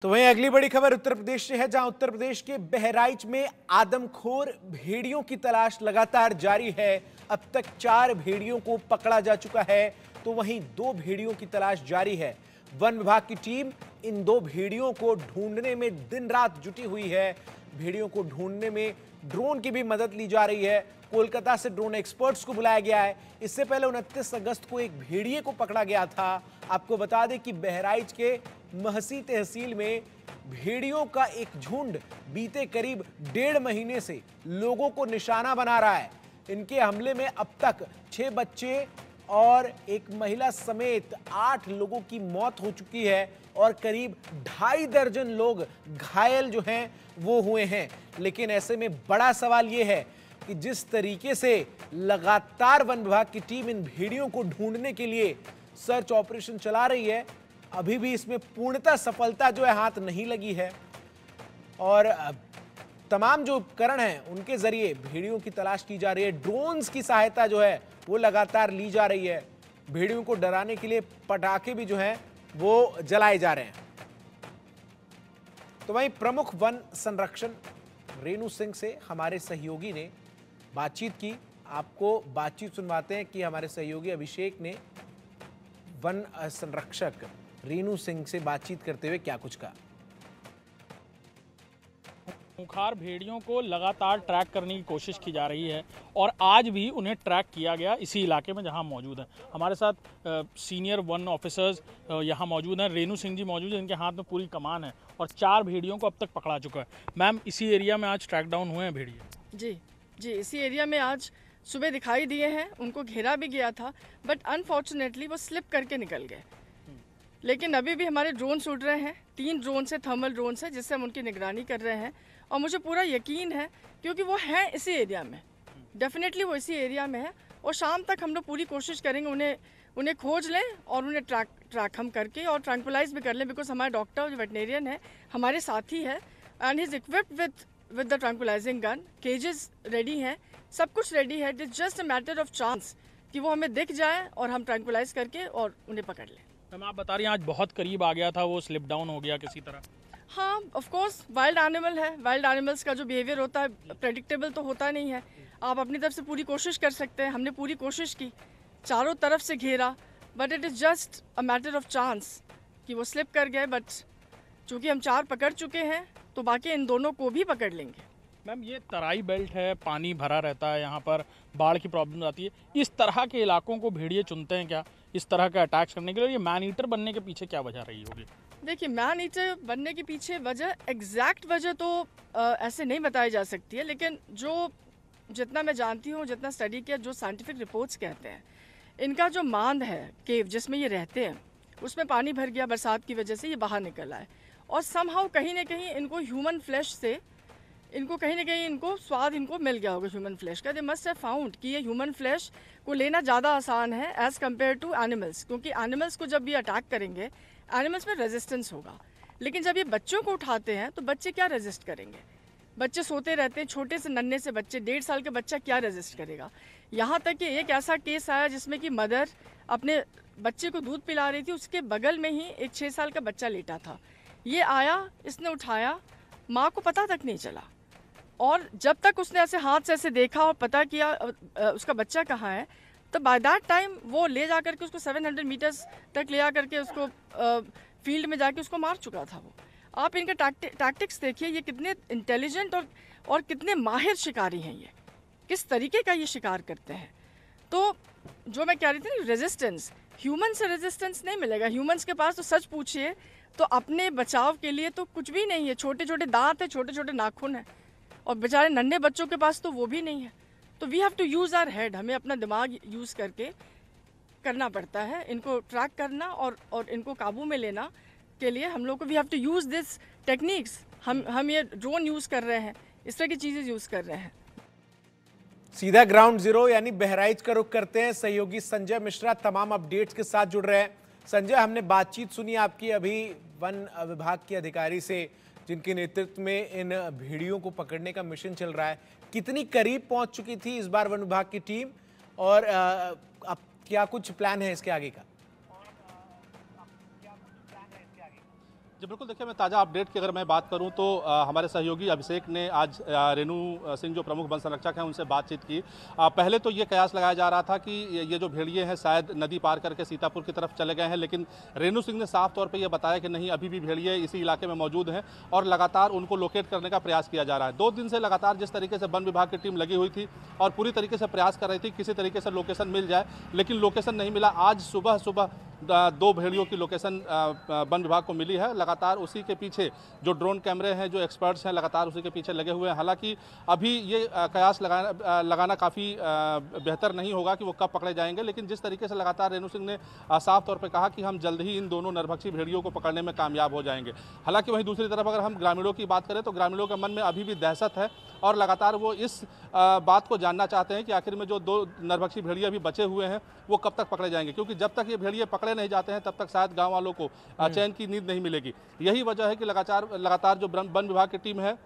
तो वहीं अगली बड़ी खबर उत्तर प्रदेश से है, जहां उत्तर प्रदेश के बहराइच में आदमखोर भेड़ियों की तलाश लगातार जारी है। अब तक 4 भेड़ियों को पकड़ा जा चुका है, तो वहीं 2 भेड़ियों की तलाश जारी है। वन विभाग की टीम इन 2 भेड़ियों को ढूंढने में दिन रात जुटी हुई है। भेड़ियों को ढूंढने में ड्रोन की भी मदद ली जा रही है। कोलकाता से ड्रोन एक्सपर्ट्स को बुलाया गया है। इससे पहले 29 अगस्त को एक भेड़िए को पकड़ा गया था। आपको बता दें कि बहराइच के महसी तहसील में भेड़ियों का एक झुंड बीते करीब 1.5 महीने से लोगों को निशाना बना रहा है। इनके हमले में अब तक 6 बच्चे और एक महिला समेत 8 लोगों की मौत हो चुकी है और करीब 2.5 दर्जन लोग घायल जो हैं वो हुए हैं। लेकिन ऐसे में बड़ा सवाल यह है कि जिस तरीके से लगातार वन विभाग की टीम इन भेड़ियों को ढूंढने के लिए सर्च ऑपरेशन चला रही है, अभी भी इसमें पूर्णतः सफलता जो है हाथ नहीं लगी है। और तमाम जो उपकरण हैं उनके जरिए भेड़ियों की तलाश की जा रही है। ड्रोन्स की सहायता जो है वो लगातार ली जा रही है। भेड़ियों को डराने के लिए पटाखे भी जो हैं वो जलाए जा रहे हैं। तो वहीं प्रमुख वन संरक्षक रेणु सिंह से हमारे सहयोगी ने बातचीत की। आपको बातचीत सुनवाते हैं कि हमारे सहयोगी अभिषेक ने वन संरक्षक रेणु सिंह से बातचीत करते हुए क्या कुछ कहा। खूंखार भेड़ियों को लगातार ट्रैक करने की कोशिश की जा रही है और आज भी उन्हें ट्रैक किया गया इसी इलाके में जहां मौजूद है। हमारे साथ सीनियर वन ऑफिसर्स यहां मौजूद हैं। रेणु सिंह जी मौजूद हैं, इनके हाथ में पूरी कमान है और 4 भेड़ियों को अब तक पकड़ा चुका है। मैम, इसी एरिया में आज ट्रैक डाउन हुए हैं भेड़िए? जी, इसी एरिया में आज सुबह दिखाई दिए हैं। उनको घेरा भी गया था, बट अनफॉर्चुनेटली वो स्लिप करके निकल गए। लेकिन अभी भी हमारे ड्रोन उड़ रहे हैं। 3 ड्रोन से, थर्मल ड्रोन से, जिससे हम उनकी निगरानी कर रहे हैं। और मुझे पूरा यकीन है क्योंकि वो हैं इसी एरिया में, डेफिनेटली वो इसी एरिया में है। और शाम तक हम लोग पूरी कोशिश करेंगे उन्हें खोज लें और उन्हें ट्रैक हम करके और ट्रैंकुलाइज भी कर लें। बिकॉज हमारे डॉक्टर जो वेटनेरियन है हमारे साथ ही है and he is equipped with the tranquillising gun. Cages ready हैं, सब कुछ रेडी है। It is just a matter of chance कि वो हमें दिख जाए और हम ट्रैंकुलाइज करके और उन्हें पकड़ लें। मैम, आप बता रही हैं आज बहुत करीब आ गया था, वो स्लिप डाउन हो गया किसी तरह। हाँ, ऑफ कोर्स वाइल्ड एनिमल है। वाइल्ड एनिमल्स का जो बिहेवियर होता है प्रेडिक्टेबल तो होता नहीं है। आप अपनी तरफ से पूरी कोशिश कर सकते हैं। हमने पूरी कोशिश की, चारों तरफ से घेरा, but it is just a matter of chance कि वो स्लिप कर गए। बट चूँकि हम 4 पकड़ चुके हैं तो बाकी इन दोनों को भी पकड़ लेंगे। मैम, ये तराई बेल्ट है, पानी भरा रहता है, यहाँ पर बाढ़ की प्रॉब्लम आती है। इस तरह के इलाकों को भेड़िए चुनते हैं क्या इस तरह का अटैक्स करने के लिए? ये मैन ईटर बनने के पीछे क्या वजह रही होगी? देखिए, मैन ईटर बनने के पीछे एग्जैक्ट वजह तो ऐसे नहीं बताई जा सकती है। लेकिन जितना मैं जानती हूँ, जितना स्टडी किया, जो साइंटिफिक रिपोर्ट्स कहते हैं, इनका जो मांद है, केव जिसमें ये रहते हैं, उसमें पानी भर गया बरसात की वजह से, ये बाहर निकल आए। और समहाउ कहीं ना कहीं इनको ह्यूमन फ्लैश से कहीं ना कहीं स्वाद मिल गया होगा ह्यूमन फ्लैश का। दे मस्ट हैव फाउंड कि ये ह्यूमन फ्लैश को लेना ज़्यादा आसान है एज़ कम्पेयर टू एनिमल्स। क्योंकि एनिमल्स को जब ये अटैक करेंगे, एनिमल्स में रेजिस्टेंस होगा। लेकिन जब ये बच्चों को उठाते हैं तो बच्चे क्या रेजिस्ट करेंगे? बच्चे सोते रहते हैं, छोटे से नन्हे से बच्चे, 1.5 साल का बच्चा क्या रेजिस्ट करेगा? यहाँ तक कि एक ऐसा केस आया जिसमें कि मदर अपने बच्चे को दूध पिला रही थी, उसके बगल में ही एक 6 साल का बच्चा लेटा था। ये आया, इसने उठाया, माँ को पता तक नहीं चला। और जब तक उसने ऐसे हाथ से ऐसे देखा और पता किया उसका बच्चा कहाँ है, तो बाय दैट टाइम वो ले जा करके उसको 700 मीटर्स तक ले जा करके उसको फील्ड में जाके उसको मार चुका था वो। आप इनका टैक्टिक्स देखिए, ये कितने इंटेलिजेंट और कितने माहिर शिकारी हैं। ये किस तरीके का ये शिकार करते हैं। तो जो मैं कह रही थी ना, रेजिस्टेंस, ह्यूमन से रेजिस्टेंस नहीं मिलेगा। ह्यूमन्स के पास तो सच पूछिए तो अपने बचाव के लिए तो कुछ भी नहीं है। छोटे छोटे दांत है, छोटे छोटे नाखून है, और बेचारे नन्हे बच्चों के पास तो वो भी नहीं है। तो we have to use our head, हमें अपना दिमाग यूज़ करके करना पड़ता है। इनको ट्रैक करना और इनको काबू में लेना के लिए हम लोग को we have to use this techniques. हम ये ड्रोन यूज़ कर रहे हैं, इस तरह की चीज़ें यूज़ कर रहे हैं। सीधा ग्राउंड जीरो यानी बहराइच का रुख करते हैं। सहयोगी संजय मिश्रा तमाम अपडेट्स के साथ जुड़ रहे हैं। संजय, हमने बातचीत सुनी आपकी अभी वन विभाग के अधिकारी से, जिनके नेतृत्व में इन भेड़ियों को पकड़ने का मिशन चल रहा है। कितनी करीब पहुंच चुकी थी इस बार वन विभाग की टीम, और अब क्या कुछ प्लान है इसके आगे का? जी बिल्कुल, देखिए मैं ताज़ा अपडेट की अगर मैं बात करूं तो हमारे सहयोगी अभिषेक ने आज रेणु सिंह जो प्रमुख वन संरक्षक हैं उनसे बातचीत की। पहले तो ये कयास लगाया जा रहा था कि ये जो भेड़िए हैं शायद नदी पार करके सीतापुर की तरफ चले गए हैं, लेकिन रेणु सिंह ने साफ तौर पर यह बताया कि नहीं, अभी भी भेड़िए इसी इलाके में मौजूद हैं और लगातार उनको लोकेट करने का प्रयास किया जा रहा है। 2 दिन से लगातार जिस तरीके से वन विभाग की टीम लगी हुई थी और पूरी तरीके से प्रयास कर रही थी किसी तरीके से लोकेशन मिल जाए, लेकिन लोकेशन नहीं मिला। आज सुबह 2 भेड़ियों की लोकेशन वन विभाग को मिली है। लगातार उसी के पीछे जो ड्रोन कैमरे हैं, जो एक्सपर्ट्स हैं, लगातार उसी के पीछे लगे हुए हैं। हालांकि अभी ये कयास लगाना काफ़ी बेहतर नहीं होगा कि वो कब पकड़े जाएंगे, लेकिन जिस तरीके से लगातार रेणु सिंह ने साफ तौर पे कहा कि हम जल्द ही इन दोनों नरभक्षी भेड़ियों को पकड़ने में कामयाब हो जाएंगे। हालांकि वहीं दूसरी तरफ अगर हम ग्रामीणों की बात करें तो ग्रामीणों के मन में अभी भी दहशत है और लगातार वो इस बात को जानना चाहते हैं कि आखिर में जो 2 नरभक्षी भेड़िए अभी बचे हुए हैं वो कब तक पकड़े जाएंगे, क्योंकि जब तक ये भेड़िए पकड़े नहीं जाते हैं तब तक शायद गांव वालों को चैन की नींद नहीं मिलेगी। यही वजह है कि लगातार जो वन विभाग की टीम है,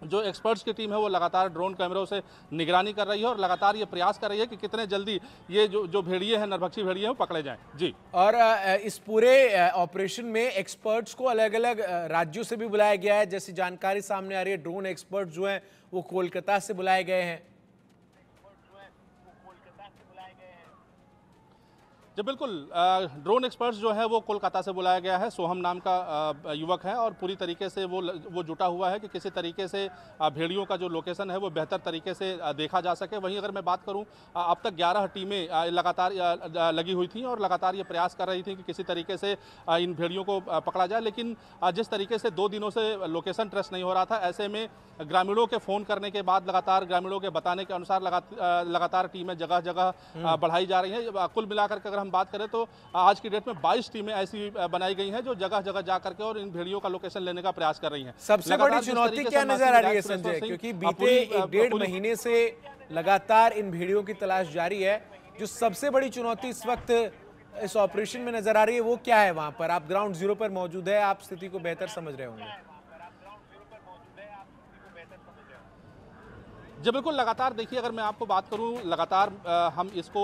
जो एक्सपर्ट्स की टीम है, वो लगातार ड्रोन कैमरों से निगरानी कर रही है और लगातार ये प्रयास कर रही है कि कितने जल्दी ये जो भेड़िए हैं, नरभक्षी भेड़िए हैं, वो पकड़े जाएं। जी, और इस पूरे ऑपरेशन में एक्सपर्ट्स को अलग अलग राज्यों से भी बुलाया गया है। जैसी जानकारी सामने आ रही है, ड्रोन एक्सपर्ट जो हैं वो कोलकाता से बुलाए गए हैं। जी बिल्कुल, ड्रोन एक्सपर्ट्स जो है वो कोलकाता से बुलाया गया है। सोहम नाम का युवक है और पूरी तरीके से वो जुटा हुआ है कि किसी तरीके से भेड़ियों का जो लोकेशन है वो बेहतर तरीके से देखा जा सके। वहीं अगर मैं बात करूं, अब तक 11 टीमें लगातार लगी हुई थी और लगातार ये प्रयास कर रही थी कि किसी तरीके से इन भेड़ियों को पकड़ा जाए, लेकिन जिस तरीके से 2 दिनों से लोकेशन ट्रेस नहीं हो रहा था, ऐसे में ग्रामीणों के फ़ोन करने के बाद लगातार ग्रामीणों के बताने के अनुसार लगातार टीमें जगह जगह बढ़ाई जा रही हैं। कुल मिलाकर के अगर हम बात करें तो आज की डेट में 22 टीमें ऐसी बनाई गई हैं जो जगह जगह जा करके और इन भेड़ियों का लोकेशन लेने का प्रयास कर रही हैं। सबसे बड़ी चुनौती क्या नजर आ रही है संजय, क्योंकि बीते 1.5 महीने से लगातार इन भेड़ियों की तलाश जारी है, जो सबसे बड़ी चुनौती इस वक्त इस ऑपरेशन में नजर आ रही है वो क्या है? वहां पर आप ग्राउंड जीरो पर मौजूद है, आप स्थिति को बेहतर समझ रहे होंगे। जी बिल्कुल, लगातार देखिए अगर मैं आपको बात करूं, लगातार हम इसको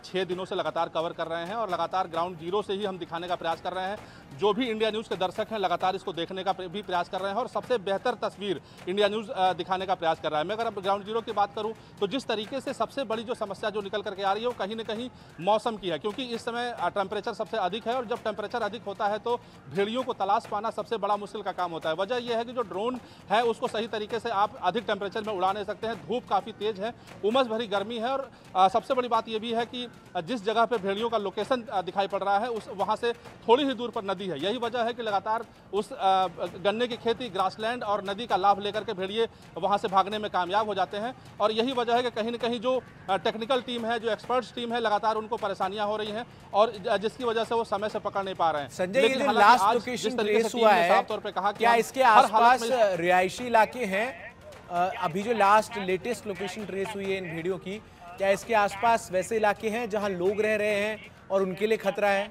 6 दिनों से लगातार कवर कर रहे हैं और लगातार ग्राउंड जीरो से ही हम दिखाने का प्रयास कर रहे हैं। जो भी इंडिया न्यूज़ के दर्शक हैं लगातार इसको देखने का भी प्रयास कर रहे हैं और सबसे बेहतर तस्वीर इंडिया न्यूज़ दिखाने का प्रयास कर रहा है। मैं अगर अब ग्राउंड जीरो की बात करूं तो जिस तरीके से सबसे बड़ी जो समस्या जो निकल करके आ रही है वो कहीं ना कहीं मौसम की है, क्योंकि इस समय टेम्परेचर सबसे अधिक है और जब टेम्परेचर अधिक होता है तो भेड़ियों को तलाश पाना सबसे बड़ा मुश्किल का काम होता है। वजह यह है कि जो ड्रोन है उसको सही तरीके से आप अधिक टेम्परेचर में उड़ा नहीं सकते हैं, धूप काफ़ी तेज है, उमस भरी गर्मी है और सबसे बड़ी बात यह भी है कि जिस जगह पे भेड़ियों का लोकेशन दिखाई पड़ रहा है उस वहाँ से थोड़ी ही दूर पर नदी है। यही वजह है कि लगातार उस गन्ने की खेती, ग्रासलैंड और नदी का लाभ लेकर के भेड़िए वहाँ से भागने में कामयाब हो जाते हैं और यही वजह है कि कहीं न कहीं जो टेक्निकल टीम है, जो एक्सपर्ट्स टीम है, लगातार उनको परेशानियां हो रही हैं और जिसकी वजह से वो समय से पकड़ नहीं पा रहे हैं। संजय, ये जो लास्ट लोकेशन ट्रेस हुआ है, साफ तौर पे कहा क्या इसके आसपास रिहायशी इलाके हैं? अभी जो लास्ट लेटेस्ट लोकेशन ट्रेस हुई है इन भेड़ियों की, क्या इसके आसपास वैसे इलाके हैं जहां लोग रह रहे हैं और उनके लिए खतरा है?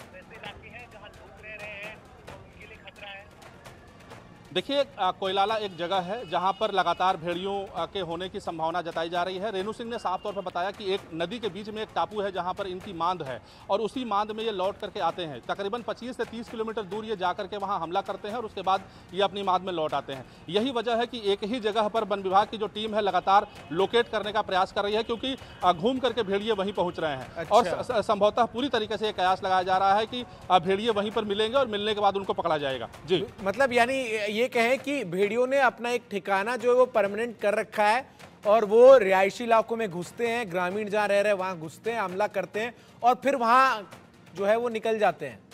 देखिए, कोयलाला एक जगह है जहां पर लगातार भेड़ियों के होने की संभावना जताई जा रही है। रेणु सिंह ने साफ तौर पर बताया कि एक नदी के बीच में एक टापू है जहां पर इनकी मांद है और उसी मांद में ये लौट करके आते हैं। तकरीबन 25 से 30 किलोमीटर दूर ये जा करके वहां हमला करते हैं और उसके बाद ये अपनी मांद में लौट आते हैं। यही वजह है कि एक ही जगह पर वन विभाग की जो टीम है लगातार लोकेट करने का प्रयास कर रही है, क्योंकि घूम करके भेड़िए वहीं पहुंच रहे हैं। अच्छा। और संभवतः पूरी तरीके से ये कयास लगाया जा रहा है कि भेड़िए वहीं पर मिलेंगे और मिलने के बाद उनको पकड़ा जाएगा। जी, मतलब यानी ये कहें कि भेड़ियों ने अपना एक ठिकाना जो है वो परमानेंट कर रखा है और वो रिहायशी इलाकों में घुसते हैं, ग्रामीण जहां रह रहे हैं वहां घुसते हैं, हमला करते हैं और फिर वहां जो है वो निकल जाते हैं।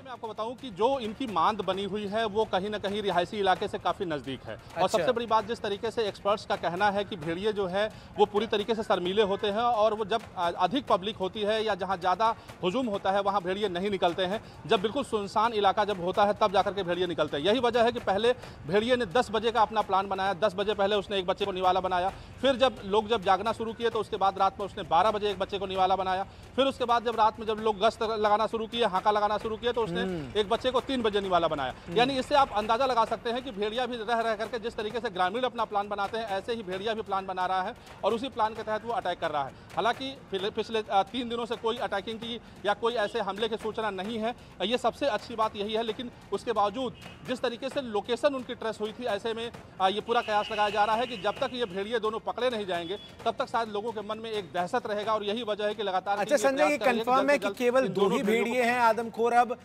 मैं आपको बताऊं कि जो इनकी मांद बनी हुई है वो कहीं ना कहीं रिहायशी इलाके से काफी नजदीक है। और सबसे बड़ी बात, जिस तरीके से एक्सपर्ट्स का कहना है कि भेड़िए जो है वो पूरी तरीके से शर्मीले होते हैं और वो जब अधिक पब्लिक होती है या जहां ज्यादा हुजूम होता है वहां भेड़िए नहीं निकलते हैं। जब बिल्कुल सुनसान इलाका जब होता है तब जाकर के भेड़िए निकलते हैं। यही वजह है कि पहले भेड़िए ने 10 बजे का अपना प्लान बनाया, 10 बजे पहले उसने एक बच्चे को निवाला बनाया, फिर जब लोग जागना शुरू किए तो उसके बाद रात में उसने 12 बजे एक बच्चे को निवाला बनाया, फिर उसके बाद जब रात में जब लोग गश्त लगाना शुरू किए, हाका लगाना शुरू किए, तो उसने एक बच्चे को 3 बजने वाला बनाया। यानी इससे आप अंदाजा लगा सकते हैं कि भेड़िया भी रह करके जिस तरीके से ग्रामीण अपना प्लान बनाते हैं, ऐसे ही भेड़िया भी प्लान बना रहा है और उसी प्लान के तहत वो अटैक कर रहा है। हालांकि पिछले 3 दिनों से कोई अटैकिंग की या कोई ऐसे हमले की सूचना नहीं है, ये सबसे अच्छी बात यही है। लेकिन उसके बावजूद जिस तरीके से लोकेशन उनकी ट्रेस हुई थी, ऐसे में ये पूरा कयास लगाया जा रहा है कि जब तक ये भेड़िए दोनों पकड़े नहीं जाएंगे तब तक शायद लोगों के मन में एक दहशत रहेगा और यही वजह है कि लगातार। अच्छा संजय, ये कंफर्म है कि केवल 2 ही भेड़िए हैं आदमखोर अब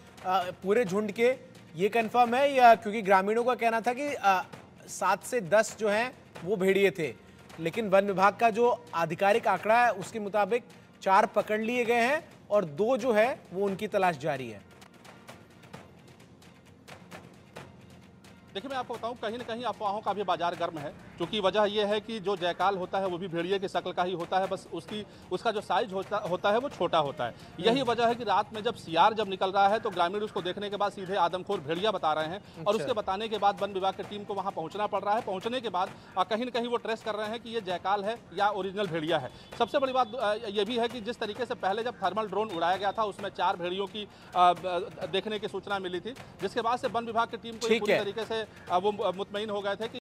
पूरे झुंड के, ये कंफर्म है? या क्योंकि ग्रामीणों का कहना था कि 7 से 10 जो हैं वो भेड़िए थे, लेकिन वन विभाग का जो आधिकारिक आंकड़ा है उसके मुताबिक 4 पकड़ लिए गए हैं और 2 जो है वो उनकी तलाश जारी है। देखिए, मैं आपको बताऊं, कहीं ना कहीं अफवाहों का भी बाजार गर्म है, क्योंकि वजह यह है कि जो जयकाल होता है वो भी भेड़िए की शक्ल का ही होता है, बस उसका जो साइज होता है वो छोटा होता है। यही वजह है कि रात में जब सियार जब निकल रहा है तो ग्रामीण उसको देखने के बाद सीधे आदमखोर भेड़िया बता रहे हैं और उसके बताने के बाद वन विभाग की टीम को वहां पहुंचना पड़ रहा है। पहुंचने के बाद कहीं न कहीं वो ट्रेस कर रहे हैं कि ये जयकाल है या ओरिजिनल भेड़िया है। सबसे बड़ी बात यह भी है कि जिस तरीके से पहले जब थर्मल ड्रोन उड़ाया गया था उसमें 4 भेड़ियों की देखने की सूचना मिली थी, जिसके बाद से वन विभाग की टीम को पूरी तरीके से वो मुतमईन हो गए थे कि